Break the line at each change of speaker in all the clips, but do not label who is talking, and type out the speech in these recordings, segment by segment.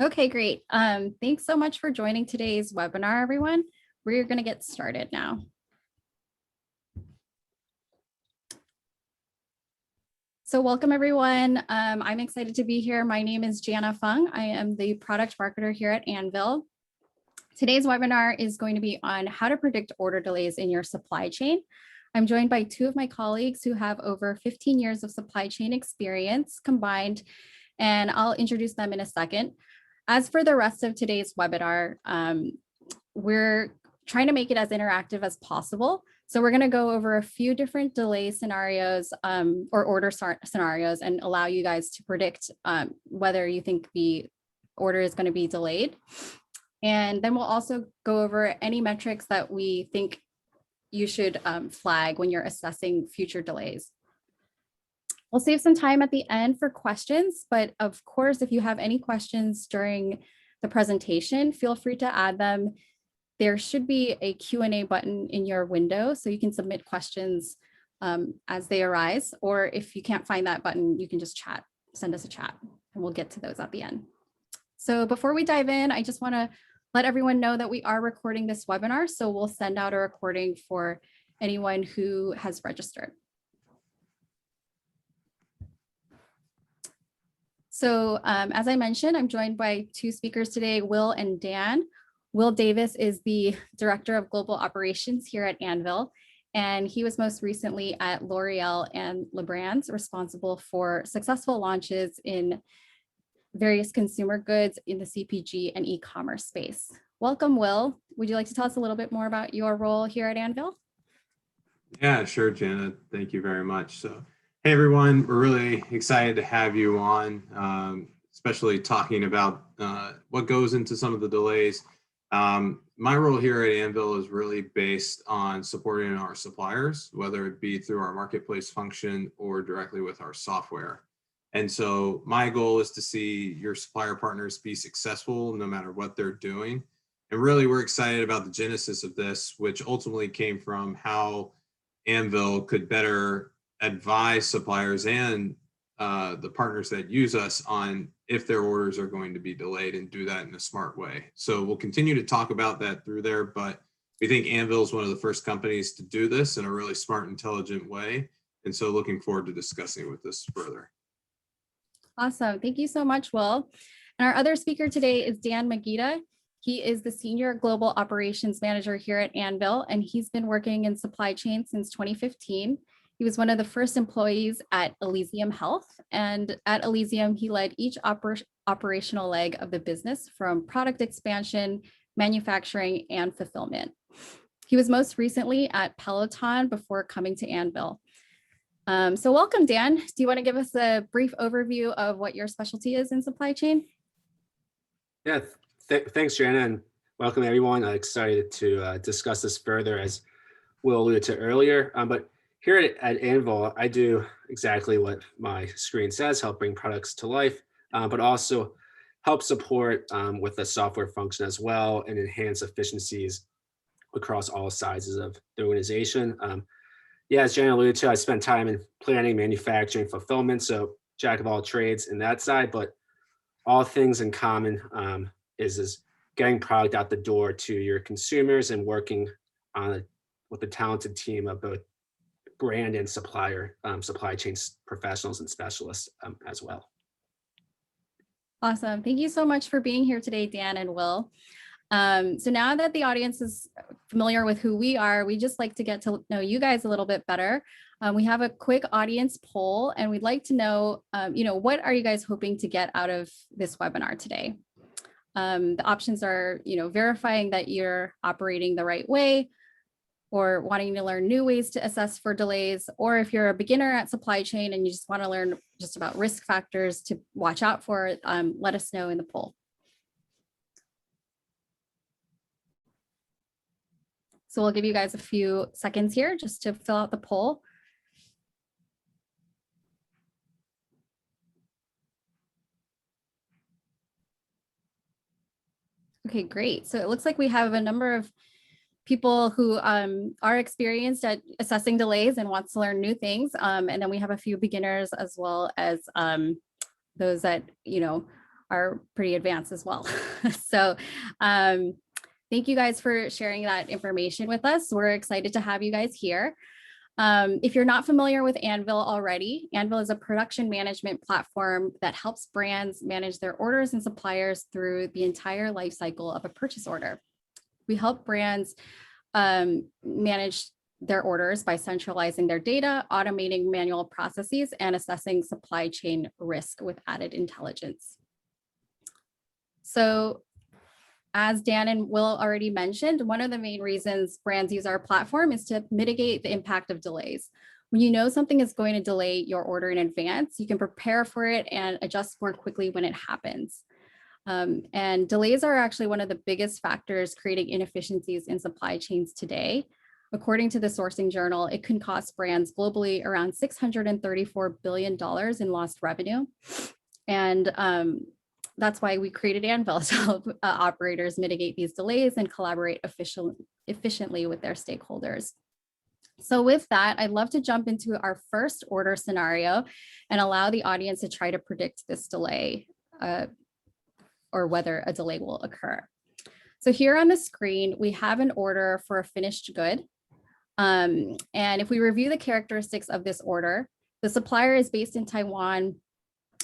Okay, great. Thanks so much for joining today's webinar, everyone. We're going to get started now. So welcome, everyone. I'm excited to be here. My name is Jana Fung. I am the product marketer here at Anvil. Today's webinar is going to be on how to predict order delays in your supply chain. I'm joined by two of my colleagues who have over 15 years of supply chain experience combined, and I'll introduce them in a second. As for the rest of today's webinar, we're trying to make it as interactive as possible. So we're going to go over a few different delay scenarios or order scenarios and allow you guys to predict whether you think the order is going to be delayed. And then we'll also go over any metrics that we think you should flag when you're assessing future delays. We'll save some time at the end for questions, but of course, if you have any questions during the presentation, feel free to add them. There should be a Q&A button in your window, so you can submit questions as they arise, or if you can't find that button, you can just send us a chat, and we'll get to those at the end. So before we dive in, I just want to let everyone know that we are recording this webinar, so we'll send out a recording for anyone who has registered. So as I mentioned, I'm joined by two speakers today, Will and Dan. Will Davis is the Director of Global Operations here at Anvil, and he was most recently at L'Oreal and Lebrans, responsible for successful launches in various consumer goods in the CPG and e-commerce space. Welcome, Will. Would you like to tell us a little bit more about your role here at Anvil?
Yeah, sure, Jana. Thank you very much. So, hey, everyone, we're really excited to have you on, especially talking about what goes into some of the delays. My role here at Anvil is really based on supporting our suppliers, whether it be through our marketplace function or directly with our software. And so my goal is to see your supplier partners be successful no matter what they're doing. And really, we're excited about the genesis of this, which ultimately came from how Anvil could better advise suppliers and the partners that use us on if their orders are going to be delayed and do that in a smart way. So we'll continue to talk about that through there, but we think Anvil is one of the first companies to do this in a really smart, intelligent way. And so looking forward to discussing with this further.
Awesome. Thank you so much, Will. And our other speaker today is Dan Magida. He is the Senior Global Operations Manager here at Anvil, and he's been working in supply chain since 2015. He was one of the first employees at Elysium Health, and at Elysium, he led each operational leg of the business from product expansion, manufacturing, and fulfillment. He was most recently at Peloton before coming to Anvil. So welcome, Dan. Do you want to give us a brief overview of what your specialty is in supply chain?
Yeah, thanks, Jana, and welcome everyone. I'm excited to discuss this further, as Will alluded to earlier. But here at Anvil, I do exactly what my screen says, help bring products to life, but also help support with the software function as well and enhance efficiencies across all sizes of the organization. Yeah, as Jana alluded to, I spent time in planning, manufacturing, fulfillment, so jack of all trades in that side, but all things in common is getting product out the door to your consumers and working on with a talented team of both brand and supply chain professionals and specialists as well.
Awesome. Thank you so much for being here today, Dan and Will. So now that the audience is familiar with who we are, we just like to get to know you guys a little bit better. We have a quick audience poll, and we'd like to know, what are you guys hoping to get out of this webinar today? The options are, verifying that you're operating the right way, or wanting to learn new ways to assess for delays, or if you're a beginner at supply chain and you just want to learn just about risk factors to watch out for, let us know in the poll. So we'll give you guys a few seconds here just to fill out the poll. Okay, great. So it looks like we have a number of people who are experienced at assessing delays and wants to learn new things. And then we have a few beginners as well as those that, are pretty advanced as well. So thank you guys for sharing that information with us. We're excited to have you guys here. If you're not familiar with Anvil already, Anvil is a production management platform that helps brands manage their orders and suppliers through the entire life cycle of a purchase order. We help brands manage their orders by centralizing their data, automating manual processes, and assessing supply chain risk with added intelligence. So as Dan and Will already mentioned, one of the main reasons brands use our platform is to mitigate the impact of delays. When you know something is going to delay your order in advance, you can prepare for it and adjust more quickly when it happens. And delays are actually one of the biggest factors creating inefficiencies in supply chains today. According to the Sourcing Journal, it can cost brands globally around $634 billion in lost revenue. And that's why we created Anvil to help operators mitigate these delays and collaborate efficiently with their stakeholders. So with that, I'd love to jump into our first order scenario and allow the audience to try to predict this delay or whether a delay will occur. So here on the screen, we have an order for a finished good. And if we review the characteristics of this order, the supplier is based in Taiwan.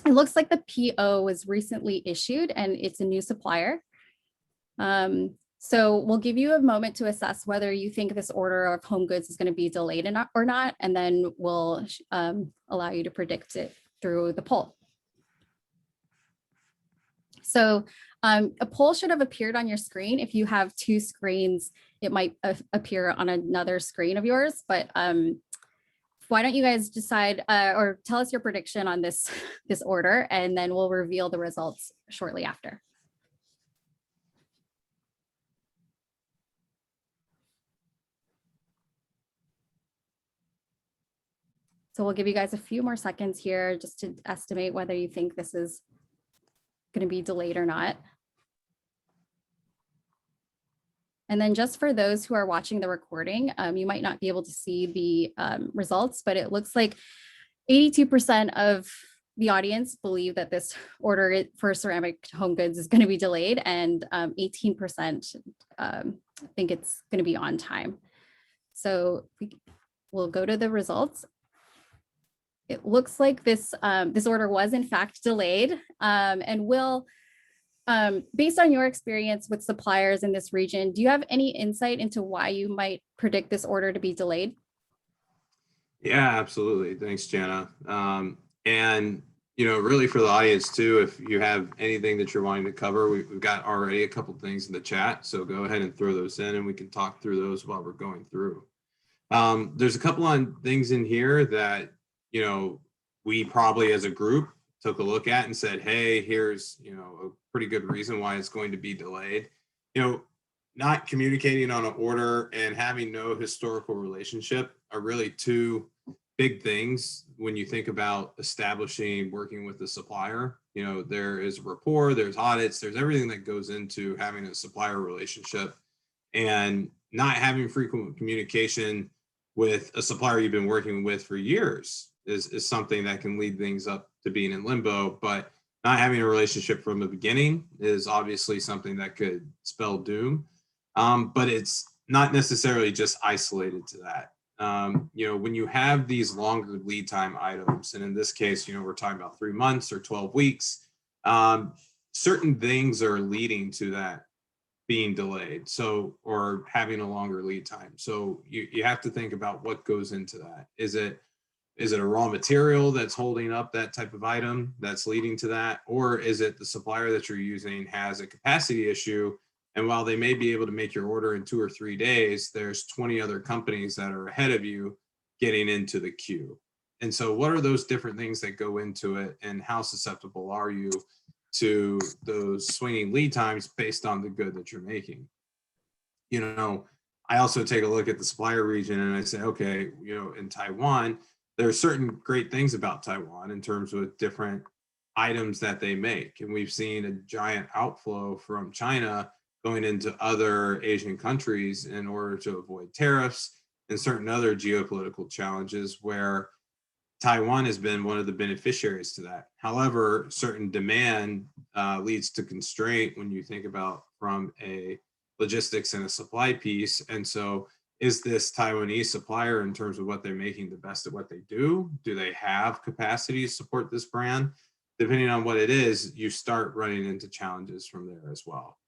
It looks like the PO was recently issued and it's a new supplier. So we'll give you a moment to assess whether you think this order of home goods is going to be delayed or not, and then we'll allow you to predict it through the poll. So a poll should have appeared on your screen. If you have two screens, it might appear on another screen of yours, but why don't you guys decide or tell us your prediction on this order, and then we'll reveal the results shortly after. So we'll give you guys a few more seconds here just to estimate whether you think this is going to be delayed or not. And then just for those who are watching the recording, you might not be able to see the results, but it looks like 82% of the audience believe that this order for ceramic home goods is going to be delayed, and 18% think it's going to be on time. So we'll go to the results. It looks like this order was in fact delayed, and Will, based on your experience with suppliers in this region, do you have any insight into why you might predict this order to be delayed?
Yeah, absolutely. Thanks, Jana. And, really for the audience too, if you have anything that you're wanting to cover, we've got already a couple things in the chat. So go ahead and throw those in and we can talk through those while we're going through. There's a couple on things in here that, we probably as a group took a look at and said, hey, here's, a pretty good reason why it's going to be delayed. Not communicating on an order and having no historical relationship are really two big things when you think about establishing working with the supplier. There is rapport, there's audits, there's everything that goes into having a supplier relationship, and not having frequent communication with a supplier you've been working with for years is something that can lead things up to being in limbo. But not having a relationship from the beginning is obviously something that could spell doom. But it's not necessarily just isolated to that. When you have these longer lead time items, and in this case, we're talking about 3 months or 12 weeks, certain things are leading to that being delayed, or having a longer lead time. So you have to think about what goes into that. Is it a raw material that's holding up that type of item that's leading to that? Or is it the supplier that you're using has a capacity issue? And while they may be able to make your order in 2 or 3 days, there's 20 other companies that are ahead of you getting into the queue. And so what are those different things that go into it, and how susceptible are you to those swinging lead times based on the good that you're making? I also take a look at the supplier region and I say, okay, in Taiwan, there are certain great things about Taiwan in terms of different items that they make. And we've seen a giant outflow from China going into other Asian countries in order to avoid tariffs and certain other geopolitical challenges, where Taiwan has been one of the beneficiaries to that. However, certain demand leads to constraint when you think about from a logistics and a supply piece. And so is this Taiwanese supplier, in terms of what they're making, the best at what they do? Do they have capacity to support this brand? Depending on what it is, you start running into challenges from there as well.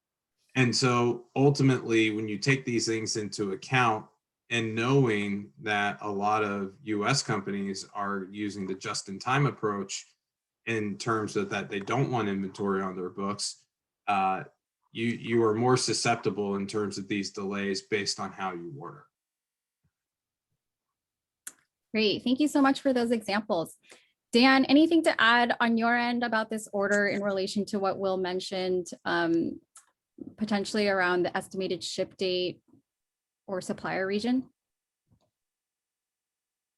And so ultimately, when you take these things into account, and knowing that a lot of US companies are using the just-in-time approach in terms of that they don't want inventory on their books, you are more susceptible in terms of these delays based on how you order.
Great. Thank you so much for those examples. Dan, anything to add on your end about this order in relation to what Will mentioned, potentially around the estimated ship date or supplier region?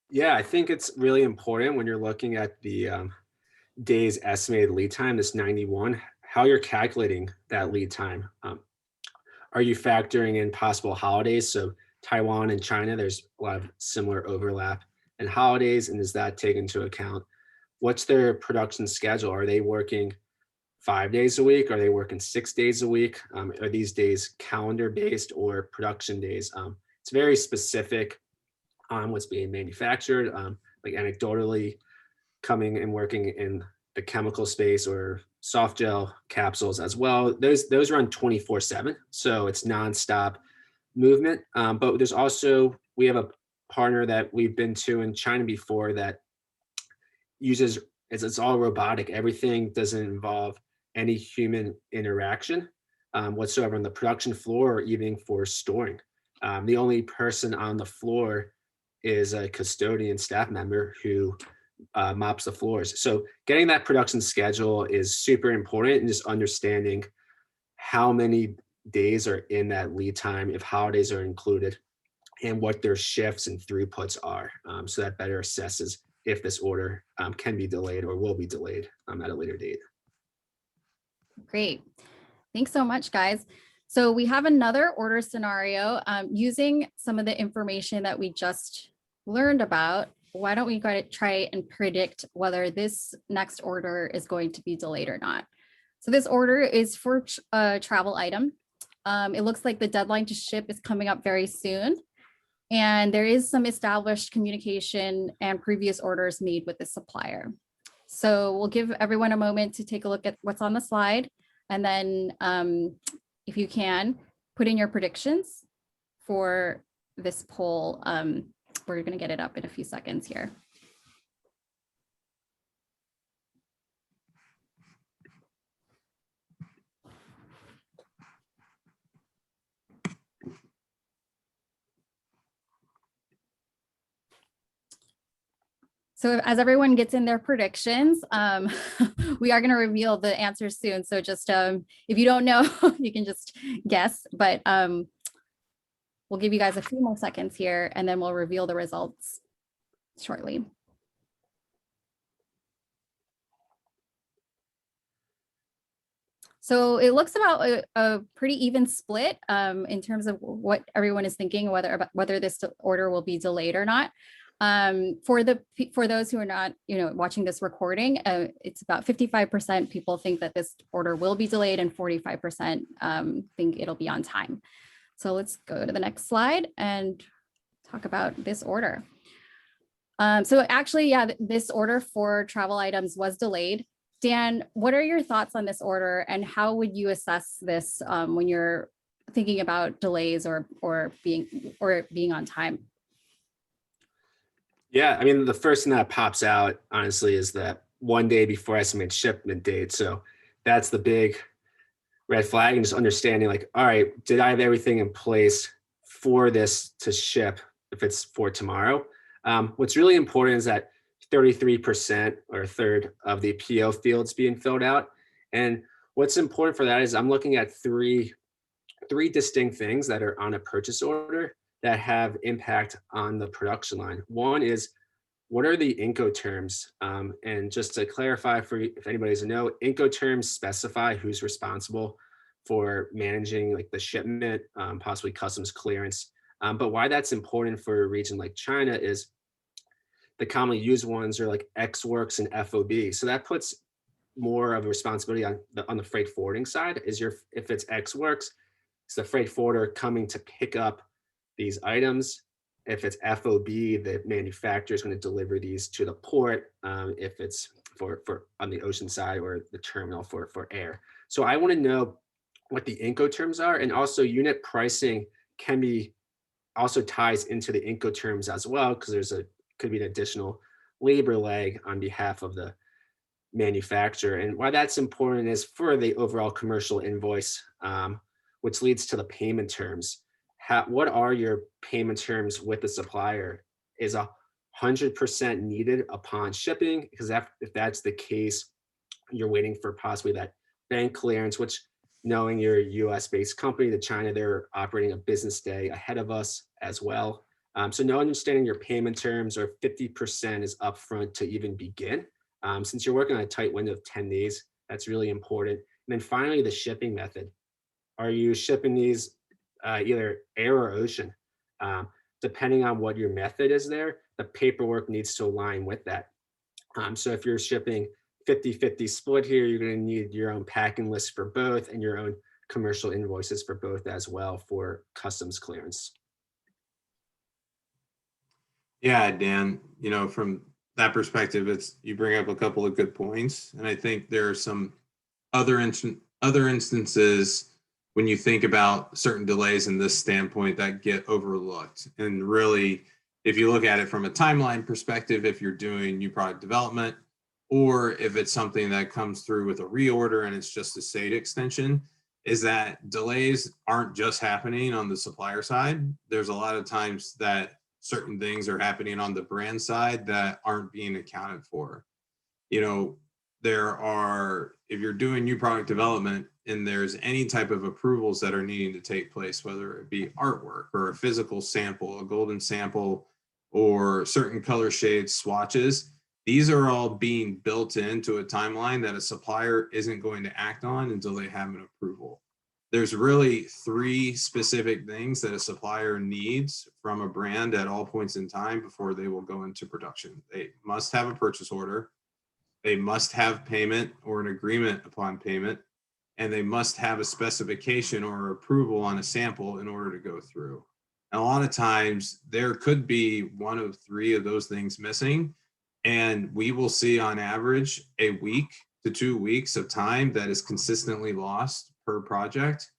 Yeah, I think it's really important when you're looking at the days estimated lead time, this 91, how you're calculating that lead time. Are you factoring in possible holidays? So Taiwan and China, there's a lot of similar overlap in holidays, and is that taken into account? What's their production schedule? Are they working 5 days a week? Are they working 6 days a week? Are these days calendar based or production days? It's very specific on what's being manufactured. Like anecdotally, coming and working in the chemical space or soft gel capsules as well, those run 24/7, so it's nonstop movement. But there's also, we have a partner that we've been to in China before that uses, it's all robotic. Everything doesn't involve any human interaction whatsoever on the production floor or even for storing. The only person on the floor is a custodian staff member who mops the floors. So getting that production schedule is super important, and just understanding how many days are in that lead time, if holidays are included, and what their shifts and throughputs are. So that better assesses if this order can be delayed or will be delayed at a later date.
Great. Thanks so much, guys. So we have another order scenario using some of the information that we just learned about. Why don't we try and predict whether this next order is going to be delayed or not? So this order is for a travel item. It looks like the deadline to ship is coming up very soon. And there is some established communication and previous orders made with the supplier. So we'll give everyone a moment to take a look at what's on the slide. And then if you can, put in your predictions for this poll. We're going to get it up in a few seconds here. So as everyone gets in their predictions, we are going to reveal the answers soon. So just if you don't know, you can just guess, but we'll give you guys a few more seconds here, and then we'll reveal the results shortly. So it looks about a pretty even split in terms of what everyone is thinking, whether this order will be delayed or not. For those who are not, watching this recording, it's about 55% people think that this order will be delayed, and 45% think it'll be on time. So let's go to the next slide and talk about this order. So actually, yeah, this order for travel items was delayed. Dan, what are your thoughts on this order, and how would you assess this when you're thinking about delays or being on time?
Yeah, I mean, the first thing that pops out, honestly, is that 1 day before estimated shipment date. So that's the big red flag, and just understanding like, all right, did I have everything in place for this to ship if it's for tomorrow? What's really important is that 33% or a third of the PO fields being filled out. And what's important for that is I'm looking at three distinct things that are on a purchase order that have impact on the production line. One is, what are the Incoterms? And just to clarify for you, if anybody doesn't know, Incoterms specify who's responsible for managing like the shipment, possibly customs clearance. But why that's important for a region like China is the commonly used ones are like Ex Works and FOB. So that puts more of a responsibility on the freight forwarding side. If it's Ex Works, it's the freight forwarder coming to pick up these items. If it's FOB, the manufacturer is going to deliver these to the port. If it's for on the ocean side, or the terminal for air. So I want to know what the Incoterms are, and also unit pricing can be also ties into the Incoterms as well, because could be an additional labor leg on behalf of the manufacturer. And why that's important is for the overall commercial invoice, which leads to the payment terms. What are your payment terms with the supplier? Is 100% needed upon shipping? Because if that's the case, you're waiting for possibly that bank clearance, which, knowing you're a US based company to China, they're operating a business day ahead of us as well. So no understanding your payment terms, or 50% is upfront to even begin. Since you're working on a tight window of 10 days, that's really important. And then finally, the shipping method. Are you shipping these either air or ocean? Depending on what your method is there, the paperwork needs to align with that. So if you're shipping 50-50 split here, you're going to need your own packing list for both, and your own commercial invoices for both as well for customs clearance.
Yeah, Dan, from that perspective, you bring up a couple of good points. And I think there are some other instances when you think about certain delays in this standpoint that get overlooked. And really, if you look at it from a timeline perspective, if you're doing new product development, or if it's something that comes through with a reorder and it's just a SAID extension, is that delays aren't just happening on the supplier side. There's a lot of times that certain things are happening on the brand side that aren't being accounted for. If you're doing new product development and there's any type of approvals that are needing to take place, whether it be artwork or a physical sample, a golden sample, or certain color shades, swatches, these are all being built into a timeline that a supplier isn't going to act on until they have an approval. There's really 3 specific things that a supplier needs from a brand at all points in time before they will go into production. They must have a purchase order, they must have payment or an agreement upon payment, and they must have a specification or approval on a sample in order to go through. And a lot of times there could be 1 of 3 of those things missing, and we will see on average a week to 2 weeks of time that is consistently lost per project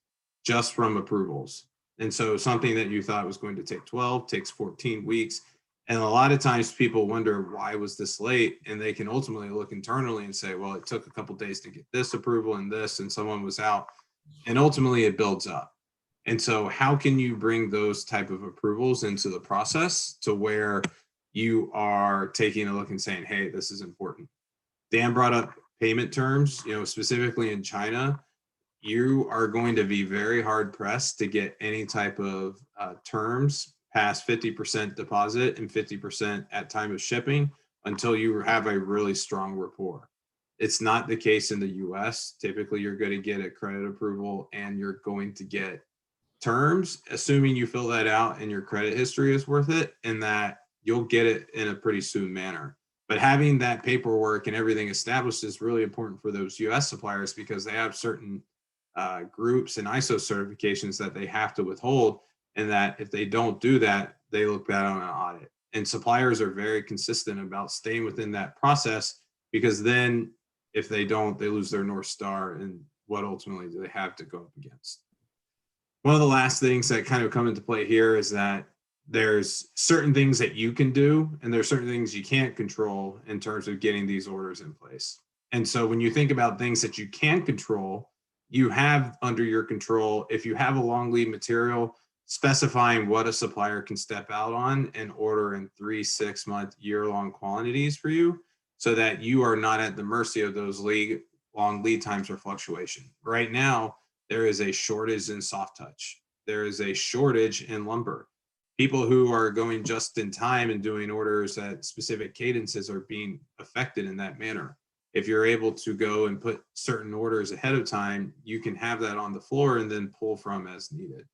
just from approvals. And so something that you thought was going to take 12 takes 14 weeks. And a lot of times people wonder, why was this late? And they can ultimately look internally and say, well, it took a couple of days to get this approval and this, and someone was out. And ultimately it builds up. And so how can you bring those type of approvals into the process to where you are taking a look and saying, hey, this is important? Dan brought up payment terms, specifically in China. You are going to be very hard pressed to get any type of terms past 50% deposit and 50% at time of shipping until you have a really strong rapport. It's not the case in the US. Typically, you're going to get a credit approval and you're going to get terms, assuming you fill that out and your credit history is worth it, and that you'll get it in a pretty soon manner. But having that paperwork and everything established is really important for those US suppliers, because they have certain groups and ISO certifications that they have to withhold, and that if they don't do that, they look bad on an audit. And suppliers are very consistent about staying within that process, because then if they don't, they lose their North Star, and what ultimately do they have to go up against? One of the last things that kind of come into play here is that there's certain things that you can do, and there's certain things you can't control in terms of getting these orders in place. And so when you think about things that you can control, you have under your control, if you have a long lead material, specifying what a supplier can step out on and order in 3, 6 month, year-long quantities for you, so that you are not at the mercy of those long lead times or fluctuation. Right now, there is a shortage in soft touch. There is a shortage in lumber. People who are going just in time and doing orders at specific cadences are being affected in that manner. If you're able to go and put certain orders ahead of time, you can have that on the floor and then pull from as needed.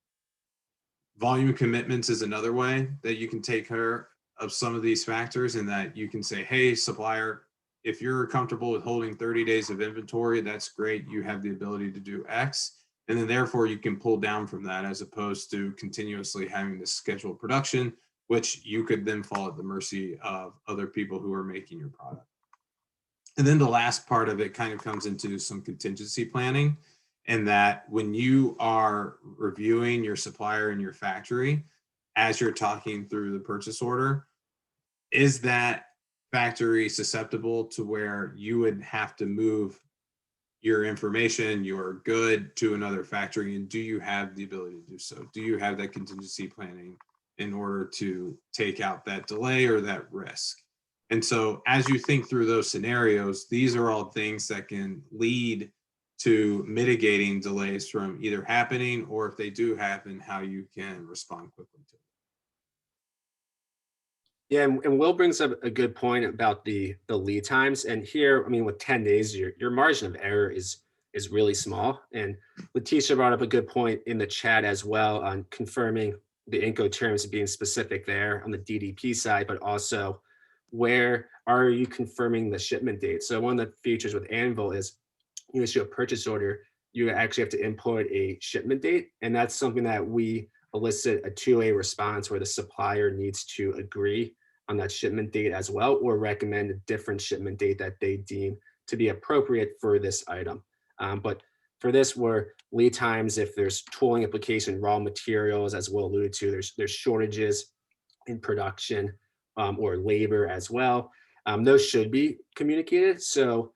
Volume commitments is another way that you can take care of some of these factors, in that you can say, hey, supplier, if you're comfortable with holding 30 days of inventory, that's great. You have the ability to do X. And then therefore you can pull down from that, as opposed to continuously having to schedule production, which you could then fall at the mercy of other people who are making your product. And then the last part of it kind of comes into some contingency planning, and that when you are reviewing your supplier and your factory, as you're talking through the purchase order, is that factory susceptible to where you would have to move your information, your good, to another factory? And do you have the ability to do so? Do you have that contingency planning in order to take out that delay or that risk? And so as you think through those scenarios, these are all things that can lead to mitigating delays from either happening, or if they do happen, how you can respond quickly to it.
Yeah, and Will brings up a good point about the lead times. And here, I mean, with 10 days, your margin of error is really small. And Letitia brought up a good point in the chat as well on confirming the Incoterms being specific there on the DDP side, but also where are you confirming the shipment date? So one of the features with Anvil is you issue a purchase order, you actually have to input a shipment date. And that's something that we elicit a 2A response where the supplier needs to agree on that shipment date as well, or recommend a different shipment date that they deem to be appropriate for this item. But for this, where lead times, if there's tooling application, raw materials, as Will alluded to, there's shortages in production or labor as well. Those should be communicated. So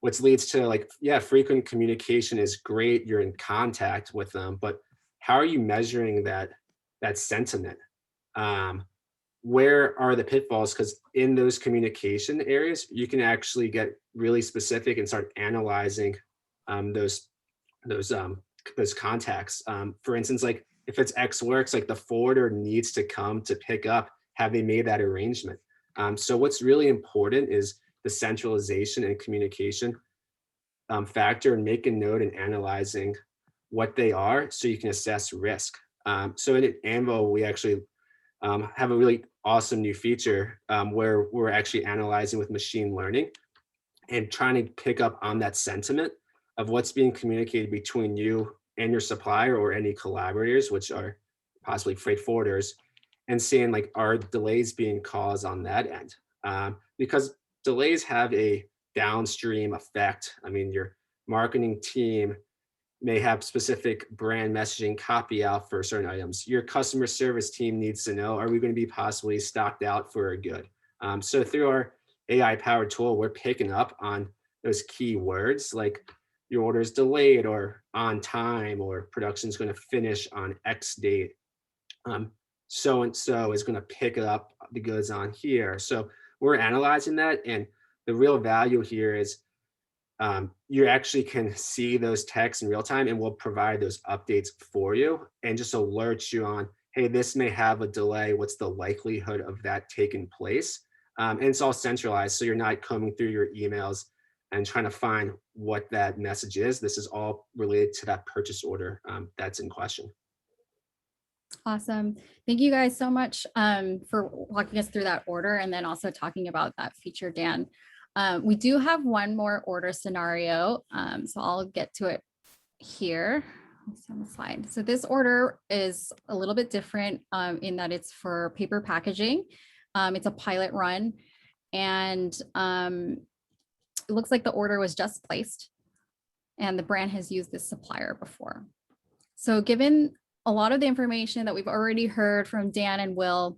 which leads to, like, yeah, frequent communication is great. You're in contact with them, but how are you measuring that sentiment? Where are the pitfalls? Because in those communication areas, you can actually get really specific and start analyzing those contacts. For instance, like if it's X works, like the forwarder needs to come to pick up. Have they made that arrangement? So what's really important is the centralization and communication factor, and make a note and analyzing what they are so you can assess risk. So in Anvil, we actually have a really awesome new feature where we're actually analyzing with machine learning and trying to pick up on that sentiment of what's being communicated between you and your supplier or any collaborators, which are possibly freight forwarders, and seeing, like, are delays being caused on that end? Because delays have a downstream effect. I mean, your marketing team may have specific brand messaging copy out for certain items. Your customer service team needs to know, are we going to be possibly stocked out for a good? So through our AI powered tool, we're picking up on those key words, like your order is delayed or on time, or production is going to finish on X date. So-and-so is going to pick up the goods on here. So we're analyzing that. And the real value here is you actually can see those texts in real time, and we'll provide those updates for you and just alert you on, hey, this may have a delay. What's the likelihood of that taking place? And it's all centralized, so you're not combing through your emails and trying to find what that message is. This is all related to that purchase order that's in question.
Awesome. Thank you guys so much for walking us through that order, and then also talking about that feature, Dan. We do have one more order scenario, so I'll get to it here. Let's see on the slide. So this order is a little bit different in that it's for paper packaging. It's a pilot run, and it looks like the order was just placed, and the brand has used this supplier before. So given a lot of the information that we've already heard from Dan and Will,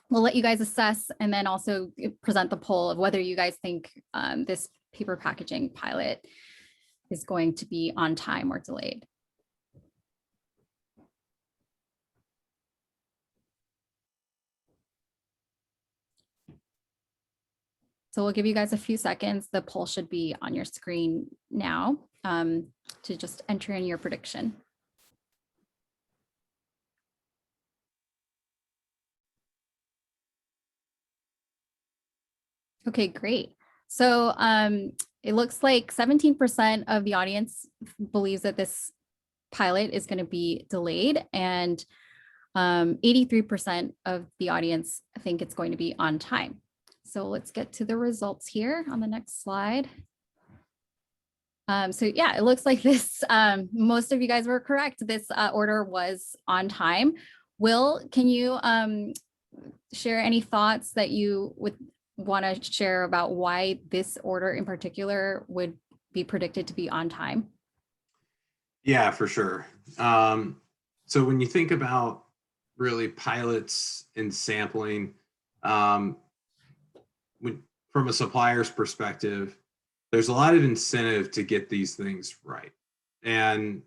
we'll let you guys assess, and then also present the poll of whether you guys think this paper packaging pilot is going to be on time or delayed. So we'll give you guys a few seconds. The poll should be on your screen now to just enter in your prediction. Okay, great. So it looks like 17% of the audience believes that this pilot is going to be delayed, and 83% of the audience think it's going to be on time. So let's get to the results here on the next slide. So yeah, it looks like this, most of you guys were correct. This order was on time. Will, can you share any thoughts that you would want to share about why this order in particular would be predicted to be on time?
Yeah, for sure. So when you think about really pilots and sampling, from a supplier's perspective, there's a lot of incentive to get these things right. And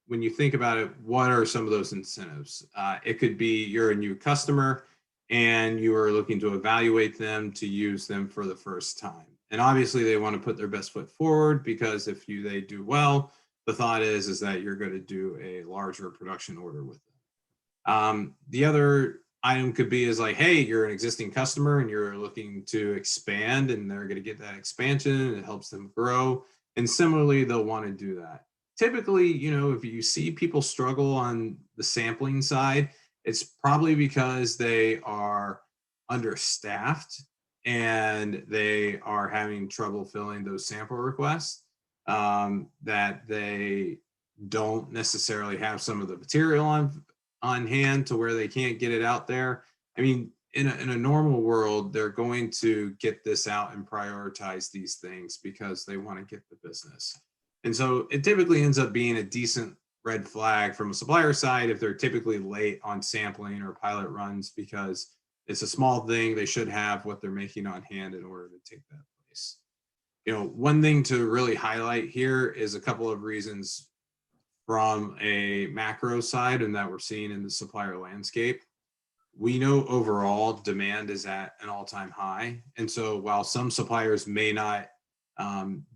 when you think about it, what are some of those incentives? It could be you're a new customer and you are looking to evaluate them to use them for the first time. And obviously they want to put their best foot forward, because if they do well, the thought is that you're going to do a larger production order with them. The other item could be is like, hey, you're an existing customer and you're looking to expand, and they're going to get that expansion and it helps them grow. And similarly, they'll want to do that. Typically, if you see people struggle on the sampling side, it's probably because they are understaffed and they are having trouble filling those sample requests, that they don't necessarily have some of the material on hand to where they can't get it out there. I mean, in a normal world, they're going to get this out and prioritize these things because they want to get the business. And so it typically ends up being a decent red flag from a supplier side if they're typically late on sampling or pilot runs, because it's a small thing. They should have what they're making on hand in order to take that place. One thing to really highlight here is a couple of reasons from a macro side and that we're seeing in the supplier landscape. We know overall demand is at an all-time high. And so while some suppliers may not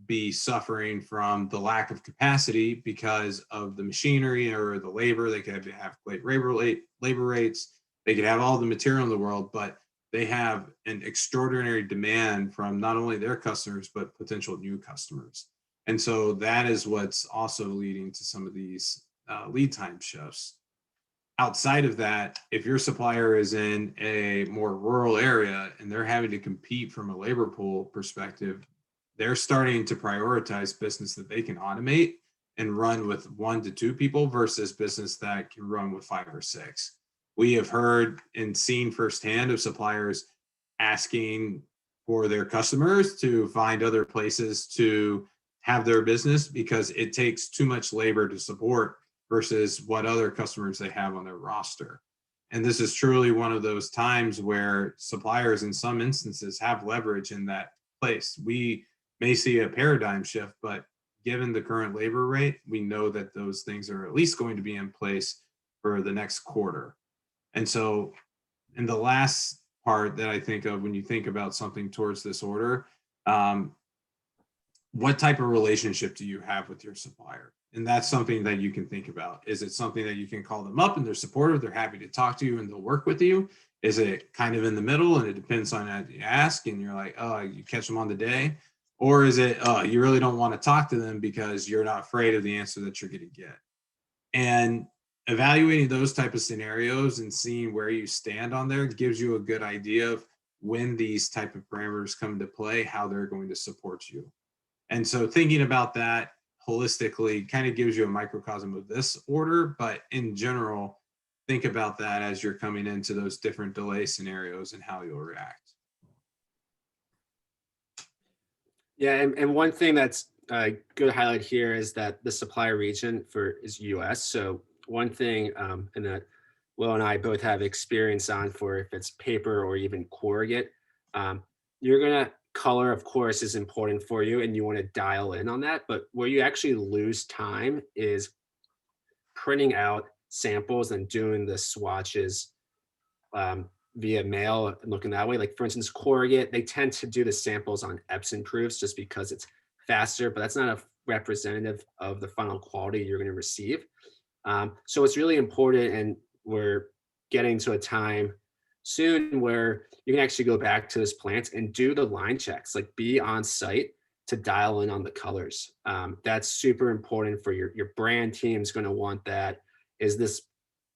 be suffering from the lack of capacity because of the machinery or the labor, they could have great labor rates, they could have all the material in the world, but they have an extraordinary demand from not only their customers, but potential new customers. And so that is what's also leading to some of these lead time shifts. Outside of that, if your supplier is in a more rural area and they're having to compete from a labor pool perspective, they're starting to prioritize business that they can automate and run with 1 to 2 people versus business that can run with 5 or 6. We have heard and seen firsthand of suppliers asking for their customers to find other places to have their business because it takes too much labor to support versus what other customers they have on their roster. And this is truly one of those times where suppliers in some instances have leverage in that place. We may see a paradigm shift, but given the current labor rate, we know that those things are at least going to be in place for the next quarter. And so in the last part that I think of when you think about something towards this order, what type of relationship do you have with your supplier? And that's something that you can think about. Is it something that you can call them up and they're supportive, they're happy to talk to you and they'll work with you? Is it kind of in the middle and it depends on how you ask and you're like, oh, you catch them on the day? Or is it, you really don't want to talk to them because you're not afraid of the answer that you're going to get? And evaluating those type of scenarios and seeing where you stand on there gives you a good idea of when these type of parameters come into play, how they're going to support you. And so thinking about that holistically kind of gives you a microcosm of this order, but in general, think about that as you're coming into those different delay scenarios and how you'll react.
Yeah, and one thing that's good to highlight here is that the supplier region is US. So one thing, and that Will and I both have experience on for if it's paper or even corrugate, you're gonna, color of course is important for you and you want to dial in on that, but where you actually lose time is printing out samples and doing the swatches via mail and looking that way. Like for instance, corrugate, they tend to do the samples on Epson proofs just because it's faster, but that's not a representative of the final quality you're going to receive. So it's really important, and we're getting to a time soon where you can actually go back to this plant and do the line checks, like be on site to dial in on the colors. That's super important for your brand team is going to want that. Is this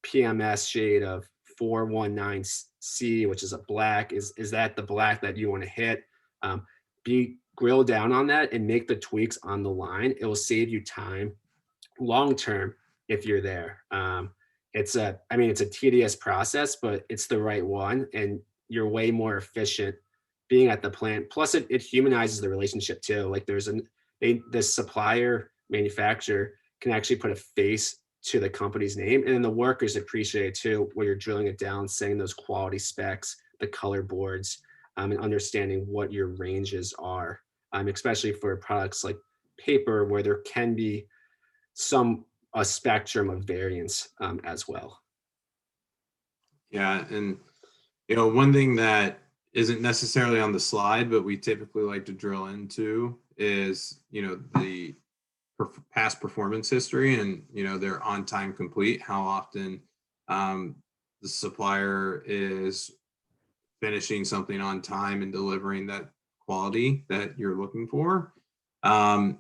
PMS shade of 419C, which is a black. Is that the black that you want to hit? Be grill down on that and make the tweaks on the line. It will save you time long term if you're there. It's a tedious process, but it's the right one, and you're way more efficient being at the plant. Plus, it humanizes the relationship too. Like the supplier manufacturer can actually put a face to the company's name, and then the workers appreciate it too, where you're drilling it down, saying those quality specs, the color boards, and understanding what your ranges are, especially for products like paper, where there can be a spectrum of variance as well.
Yeah, and one thing that isn't necessarily on the slide, but we typically like to drill into is the past performance history and their on time complete, how often the supplier is finishing something on time and delivering that quality that you're looking for. And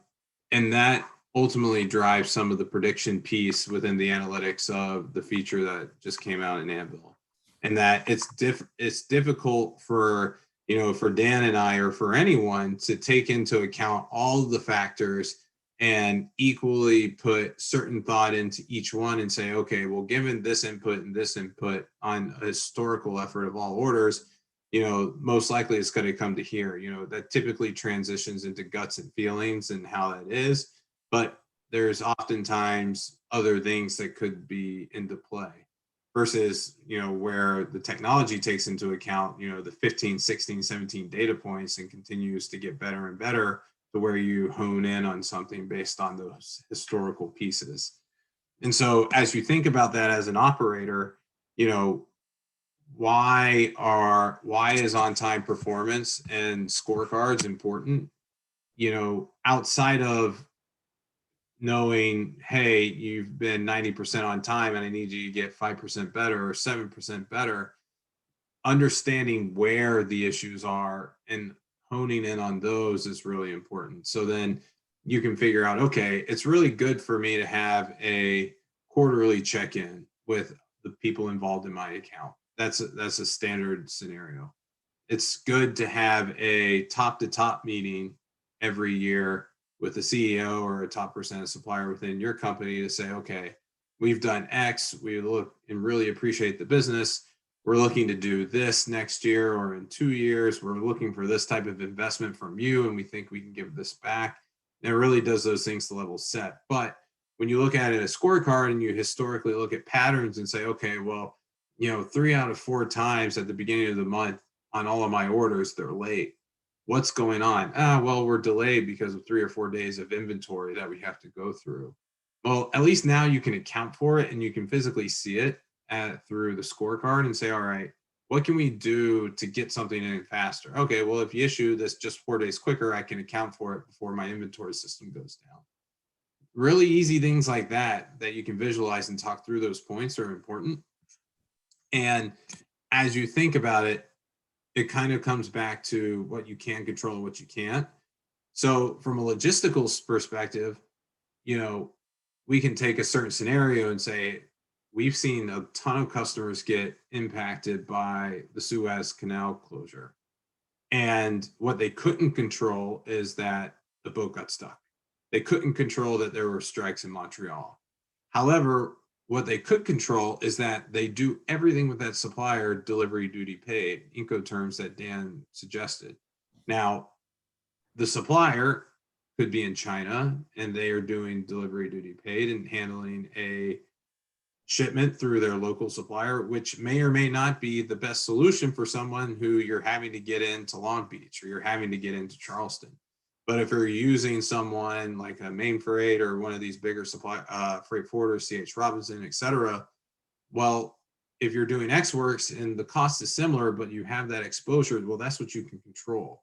that ultimately drives some of the prediction piece within the analytics of the feature that just came out in Anvil. And that it's difficult for for Dan and I, or for anyone, to take into account all of the factors and equally put certain thought into each one and say, okay, well, given this input and this input on a historical effort of all orders, most likely it's going to come to here. That typically transitions into guts and feelings and how that is, but there's oftentimes other things that could be into play versus, where the technology takes into account, the 15, 16, 17 data points and continues to get better and better to where you hone in on something based on those historical pieces. And so as you think about that as an operator, why is on-time performance and scorecards important? Outside of knowing, hey, you've been 90% on time and I need you to get 5% better or 7% better, understanding where the issues are and honing in on those is really important. So then you can figure out, okay, it's really good for me to have a quarterly check-in with the people involved in my account. That's a standard scenario. It's good to have a top-to-top meeting every year with a CEO or a top percent supplier within your company to say, okay, we've done X, we look and really appreciate the business. We're looking to do this next year or in 2 years. We're looking for this type of investment from you, and we think we can give this back. And it really does those things to level set. But when you look at it as a scorecard and you historically look at patterns and say, okay, well, 3 out of 4 times at the beginning of the month on all of my orders, they're late. What's going on? Well, we're delayed because of 3 or 4 days of inventory that we have to go through. Well, at least now you can account for it and you can physically see it through the scorecard and say, all right, what can we do to get something in faster? Okay, well, if you issue this just 4 days quicker, I can account for it before my inventory system goes down. Really easy things like that you can visualize and talk through those points are important. And as you think about it, it kind of comes back to what you can control and what you can't. So from a logistical perspective, we can take a certain scenario and say, we've seen a ton of customers get impacted by the Suez Canal closure. And what they couldn't control is that the boat got stuck. They couldn't control that there were strikes in Montreal. However, what they could control is that they do everything with that supplier delivery duty paid, Incoterms that Dan suggested. Now, the supplier could be in China and they are doing delivery duty paid and handling a shipment through their local supplier, which may or may not be the best solution for someone who you're having to get into Long Beach or you're having to get into Charleston. But if you're using someone like a Main Freight or one of these bigger freight forwarders, C.H. Robinson, et cetera, well, if you're doing X works and the cost is similar, but you have that exposure, well, that's what you can control.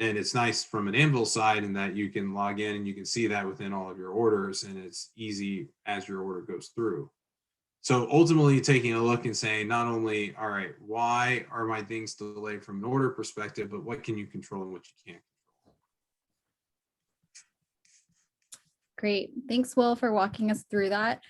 And it's nice from an Anvil side in that you can log in and you can see that within all of your orders, and it's easy as your order goes through. So ultimately taking a look and saying, not only, all right, why are my things delayed from an order perspective, but what can you control and what you can't?
Great. Thanks, Will, for walking us through that.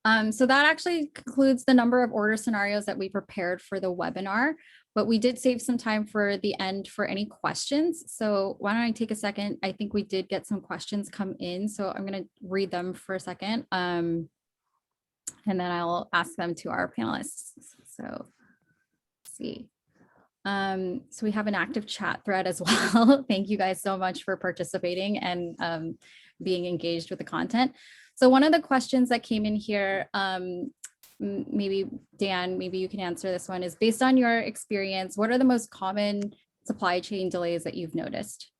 So that actually concludes the number of order scenarios that we prepared for the webinar, but we did save some time for the end for any questions. So why don't I take a second? I think we did get some questions come in, so I'm going to read them for a second. And then I'll ask them to our panelists. So let's see. So we have an active chat thread as well. Thank you guys so much for participating and being engaged with the content. So one of the questions that came in here, maybe Dan, maybe you can answer this one, is based on your experience, what are the most common supply chain delays that you've noticed?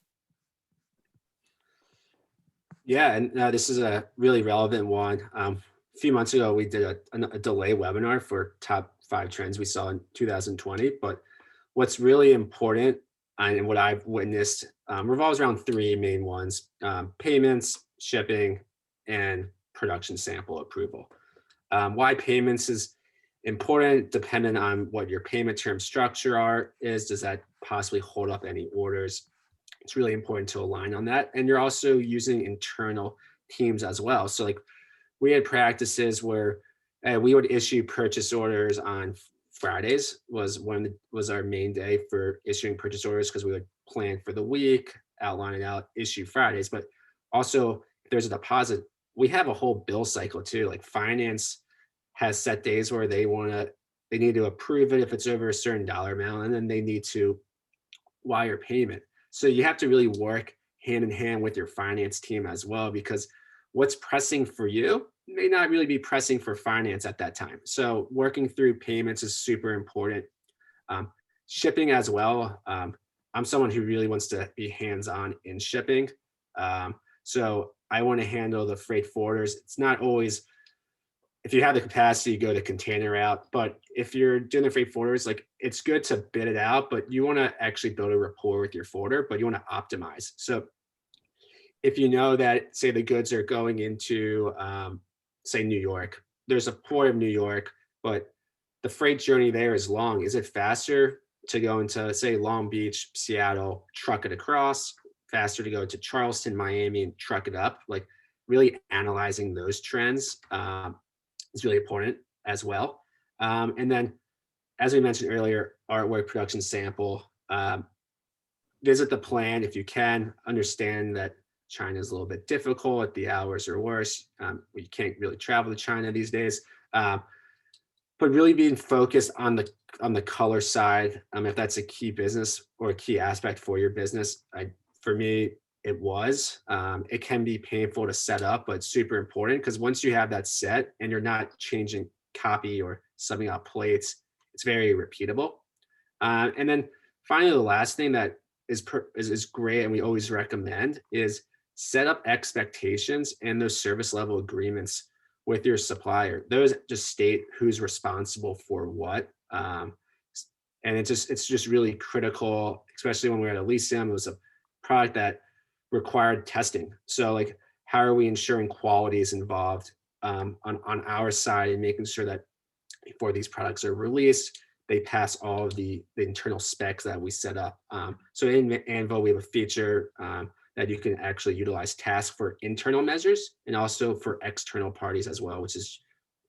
Yeah, and this is a really relevant one. A few months ago, we did a delay webinar for top 5 trends we saw in 2020. But what's really important and what I've witnessed revolves around 3 main ones: payments, shipping, and production sample approval. Why payments is important, depending on what your payment term structure is. Does that possibly hold up any orders? It's really important to align on that. And you're also using internal teams as well. So like we had practices where we would issue purchase orders on Fridays was our main day for issuing purchase orders, because we would plan for the week, outline it out, issue Fridays. But also if there's a deposit, we have a whole bill cycle too. Like finance has set days where they need to approve it if it's over a certain dollar amount, and then they need to wire payment. So you have to really work hand in hand with your finance team as well, because what's pressing for you may not really be pressing for finance at that time. So working through payments is super important. Shipping as well. I'm someone who really wants to be hands-on in shipping. So I want to handle the freight forwarders. It's not always, if you have the capacity, go the container route. But if you're doing the freight forwarders, like it's good to bid it out, but you want to actually build a rapport with your forwarder, but you want to optimize. So if you know that, say the goods are going into, say New York, there's a port of New York, but the freight journey there is long. Is it faster to go into, say, Long Beach, Seattle, truck it across, faster to go to Charleston, Miami, and truck it up? Like really analyzing those trends is really important as well. And then, as we mentioned earlier, artwork production sample. Visit the plant if you can. Understand that China is a little bit difficult. The hours are worse. You can't really travel to China these days. But really being focused on the color side, if that's a key business or a key aspect for your business. For me, it was. It can be painful to set up, but super important, because once you have that set and you're not changing copy or subbing out plates, it's very repeatable. And then finally, the last thing that is great and we always recommend is set up expectations and those service level agreements with your supplier. Those just state who's responsible for what. And it's just really critical, especially when we're at Elysium. It was a product that required testing. So like, how are we ensuring quality is involved on our side, and making sure that before these products are released, they pass all of the internal specs that we set up. So in Anvil, we have a feature that you can actually utilize tasks for internal measures and also for external parties as well, which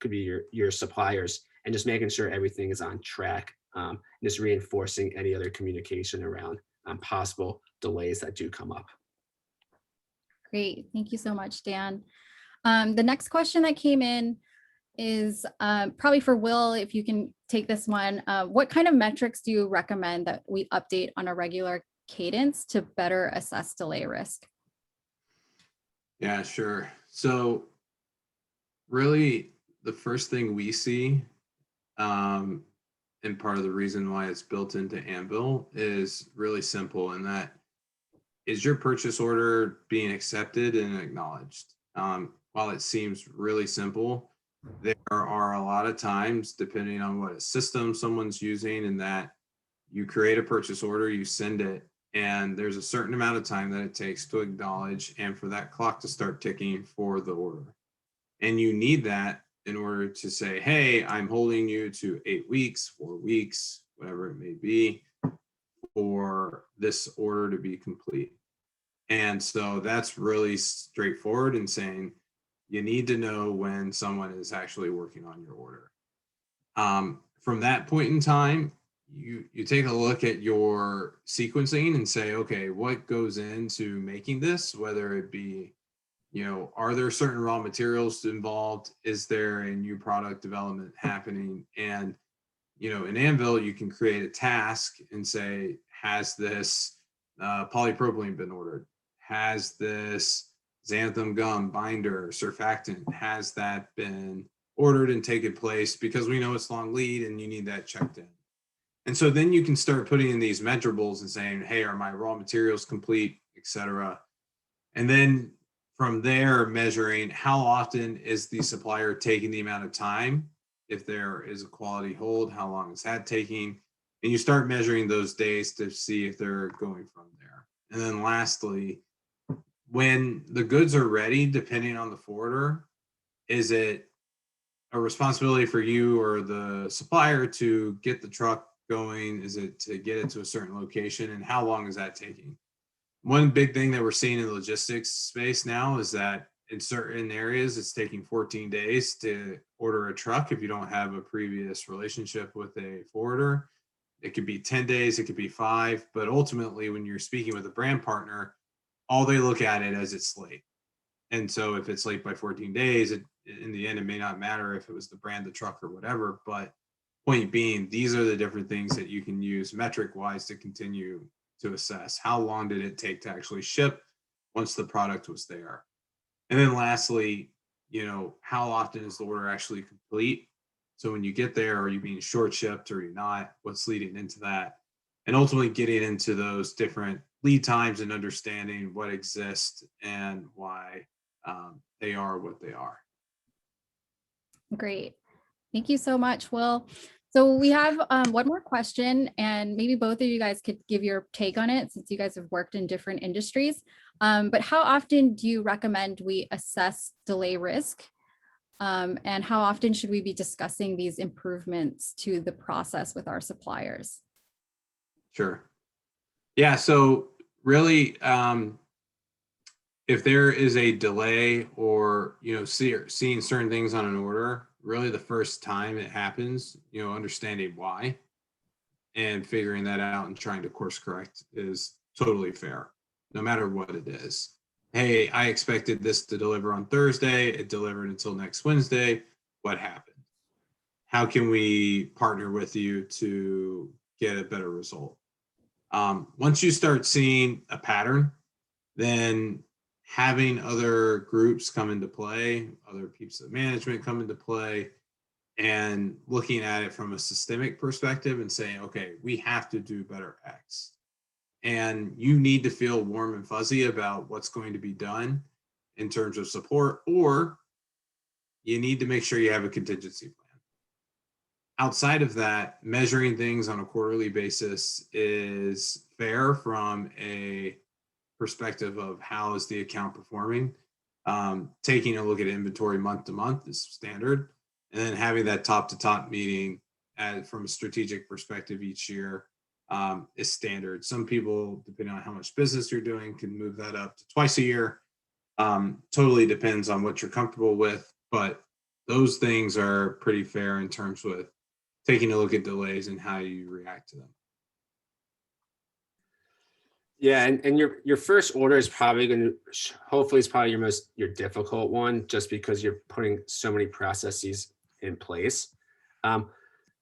could be your suppliers, and just making sure everything is on track, and just reinforcing any other communication around possible delays that do come up.
Great. Thank you so much, Dan. The next question that came in is probably for Will, if you can take this one. What kind of metrics do you recommend that we update on a regular cadence to better assess delay risk?
Yeah, sure. So really the first thing we see, and part of the reason why it's built into Anvil, is really simple, and that is your purchase order being accepted and acknowledged. While it seems really simple, there are a lot of times, depending on what system someone's using, and that you create a purchase order, you send it, and there's a certain amount of time that it takes to acknowledge and for that clock to start ticking for the order. And you need that in order to say, hey, I'm holding you to 8 weeks, 4 weeks, whatever it may be, for this order to be complete. And so that's really straightforward in saying, you need to know when someone is actually working on your order. From that point in time, you take a look at your sequencing and say, okay, what goes into making this, whether it be, are there certain raw materials involved? Is there a new product development happening? And, in Anvil, you can create a task and say, has this polypropylene been ordered? Has this xanthan gum binder surfactant, has that been ordered and taken place? Because we know it's long lead and you need that checked in. And so then you can start putting in these measurables and saying, hey, are my raw materials complete, et cetera. And then from there, measuring how often is the supplier taking the amount of time. If there is a quality hold, how long is that taking? And you start measuring those days to see if they're going from there. And then lastly, when the goods are ready, depending on the forwarder, is it a responsibility for you or the supplier to get the truck going? Is it to get it to a certain location? And how long is that taking? One big thing that we're seeing in the logistics space now is that in certain areas, it's taking 14 days to order a truck if you don't have a previous relationship with a forwarder. It could be 10 days, it could be 5, but ultimately when you're speaking with a brand partner, all they look at it as it's late. And so if it's late by 14 days, in the end, it may not matter if it was the brand, the truck, or whatever. But point being, these are the different things that you can use metric wise to continue to assess. How long did it take to actually ship once the product was there? And then lastly, how often is the order actually complete? So when you get there, are you being short shipped or are you not? What's leading into that? And ultimately getting into those different lead times and understanding what exists and why they are what they are.
Great. Thank you so much, Will. So we have one more question, and maybe both of you guys could give your take on it since you guys have worked in different industries. But how often do you recommend we assess delay risk? And how often should we be discussing these improvements to the process with our suppliers?
Sure. Yeah. So really, if there is a delay or, seeing certain things on an order, really the first time it happens, understanding why and figuring that out and trying to course correct is totally fair, no matter what it is. Hey, I expected this to deliver on Thursday. It delivered until next Wednesday. What happened? How can we partner with you to get a better result? Once you start seeing a pattern, then having other groups come into play, other pieces of management come into play, and looking at it from a systemic perspective and saying, okay, we have to do better X. And you need to feel warm and fuzzy about what's going to be done in terms of support, or you need to make sure you have a contingency plan. Outside of that, measuring things on a quarterly basis is fair from a perspective of how is the account performing. Taking a look at inventory month to month is standard. And then having that top to top meeting from a strategic perspective each year is standard. Some people, depending on how much business you're doing, can move that up to twice a year. Totally depends on what you're comfortable with, but those things are pretty fair in terms with taking a look at delays and how you react to them.
Yeah, and your first order is probably going to, hopefully it's probably your difficult one, just because you're putting so many processes in place. But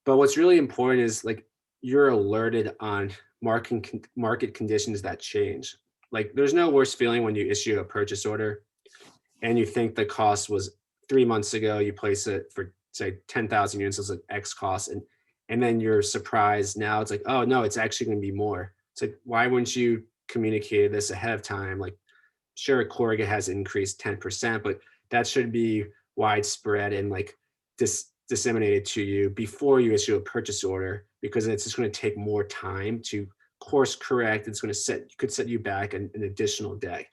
what's really important is like you're alerted on market conditions that change. Like there's no worse feeling when you issue a purchase order and you think the cost was 3 months ago, you place it for say 10,000 units as an X cost, and then you're surprised now it's like, oh no, it's actually going to be more. It's like, why wouldn't you communicate this ahead of time? Like, sure, corrugate has increased 10%, but that should be widespread and like disseminated to you before you issue a purchase order, because it's just going to take more time to course correct. It's going to could set you back an additional day.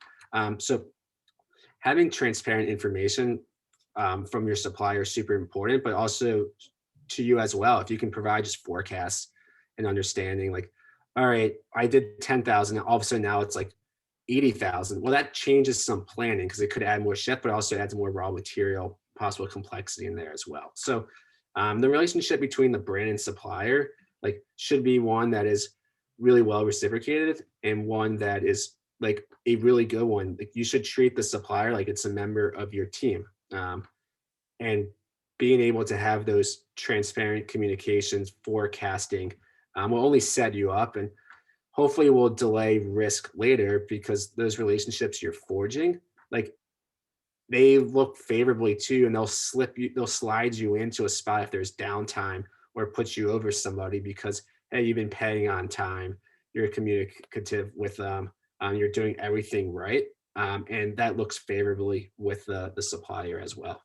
So having transparent information from your supplier is super important, but also to you as well. If you can provide just forecasts and understanding, like, all right, I did 10,000. All of a sudden now it's like $80,000. Well, that changes some planning because it could add more shift, but also adds more raw material, possible complexity in there as well. So the relationship between the brand and supplier like should be one that is really well reciprocated and one that is like a really good one. Like you should treat the supplier like it's a member of your team. And being able to have those transparent communications, forecasting will only set you up and hopefully will delay risk later because those relationships you're forging, like they look favorably to you and they'll slide you into a spot if there's downtime or put you over somebody because, hey, you've been paying on time, you're communicative with them, you're doing everything right. And that looks favorably with the supplier as well.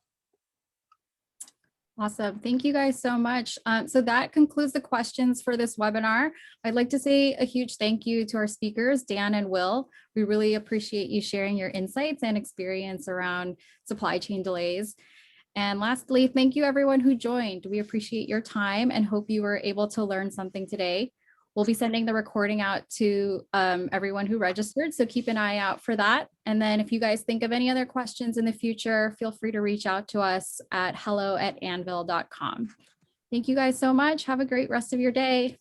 Awesome. Thank you guys so much. So that concludes the questions for this webinar. I'd like to say a huge thank you to our speakers, Dan and Will. We really appreciate you sharing your insights and experience around supply chain delays. And lastly, thank you everyone who joined. We appreciate your time and hope you were able to learn something today. We'll be sending the recording out to everyone who registered, so keep an eye out for that. And then if you guys think of any other questions in the future, feel free to reach out to us at hello@anvyl.com. Thank you guys so much. Have a great rest of your day.